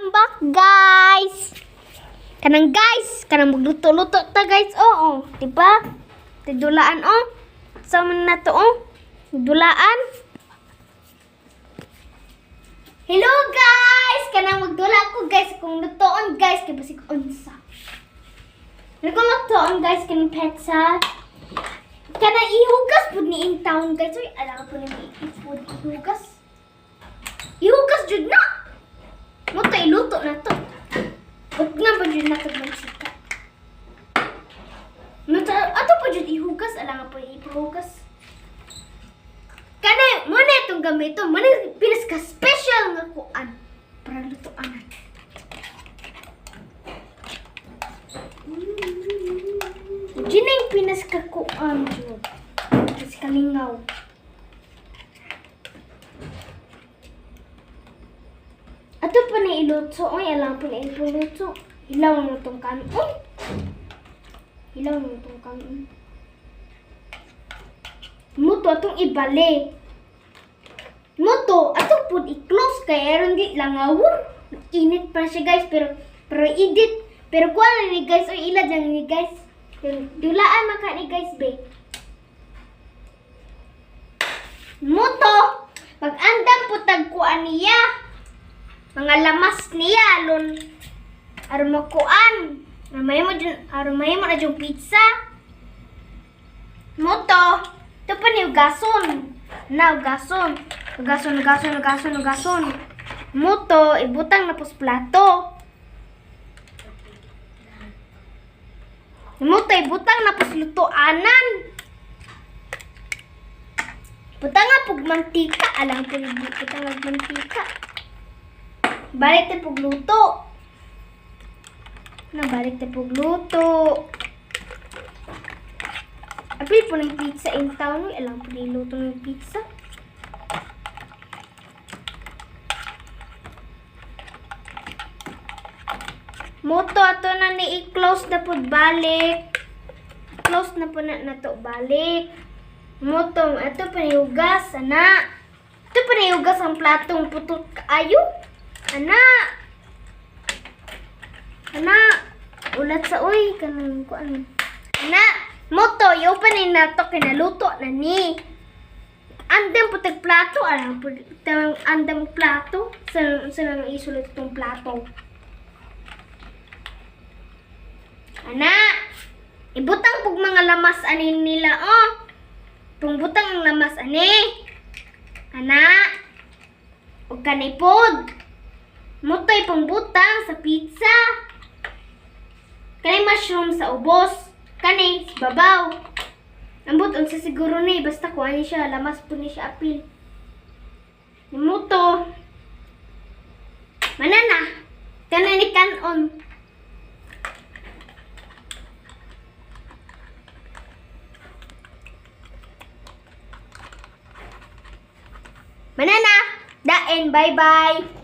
Welcome back, guys. Kanang magluto-luto ta, guys. Oo, diba? Tidulaan, Sama na to, dulaan. Hello, guys. Kanang magdula ko, guys. Kung lutoon, guys, kaya basig unsa. Kung lutoon, guys, kanang petsa. Kanang ihugas po ni in town, guys. Uy, alam po na ihugas. Ihugas jud na. Mo tayo luto na to. Huwag nga pa dyan natin magsika. Ato pa dyan ihugas. Alam nga po ihugas. Kana, muna itong gamito. Muna pinaska-special nga kuan. Para lutoanan. Dyan na yung pinaska-kuan dyan. Pinaska-lingaw. Ato pa na iluto. Ay, alam po na iluto. Hilaw na itong kanon. Hilaw na itong kanon. Muto, atong ibali. Muto, atong po i-close kaya aron di langawon. Init pa siya, guys. Pero edit. Pero kuha na ni guys. O ilad lang ni guys. Pero dulaan maka ni guys, be. Muto, pag-andam po tagkuan niya. Mga lamas niya, lon arumakuan. Arumay mo na yung pizza. Moto, ito pa ni ugason. Ugason. Moto, ibutang na po sa plato. Moto, ibutang na po sa lutoanan. Butang nga po mantika. Alam po yung butang nga mantika. Balik tayo pagluto. Balik tayo pagluto. Apil po ng pizza in town. Alam po niluto ng pizza. Moto, ato na i-close na po balik. Close na po na to balik. Moto, ato pa niugas. Ana. Ito pa niugas ang platong putot kaayo. Anak! Ulat sa uy. Kanang kuan. Anak! Moto, yung panin na to kinaluto na ni. Andam po tagplato. Alam po, andam plato. Saan isulat itong plato? Anak! Ibutang pog mga lamas anin nila, Itong butang ang lamas ani. Anak! Huwag ka na ipod. Mutoy pang butang sa pizza. Kanay mushroom sa ubos. Kanay sa babaw. Ambot unsa siguro ni basta kuha ni siya lamas po ni siya apil. Muto. Manana. Kanay ni kanon. Manana. Daen, bye-bye.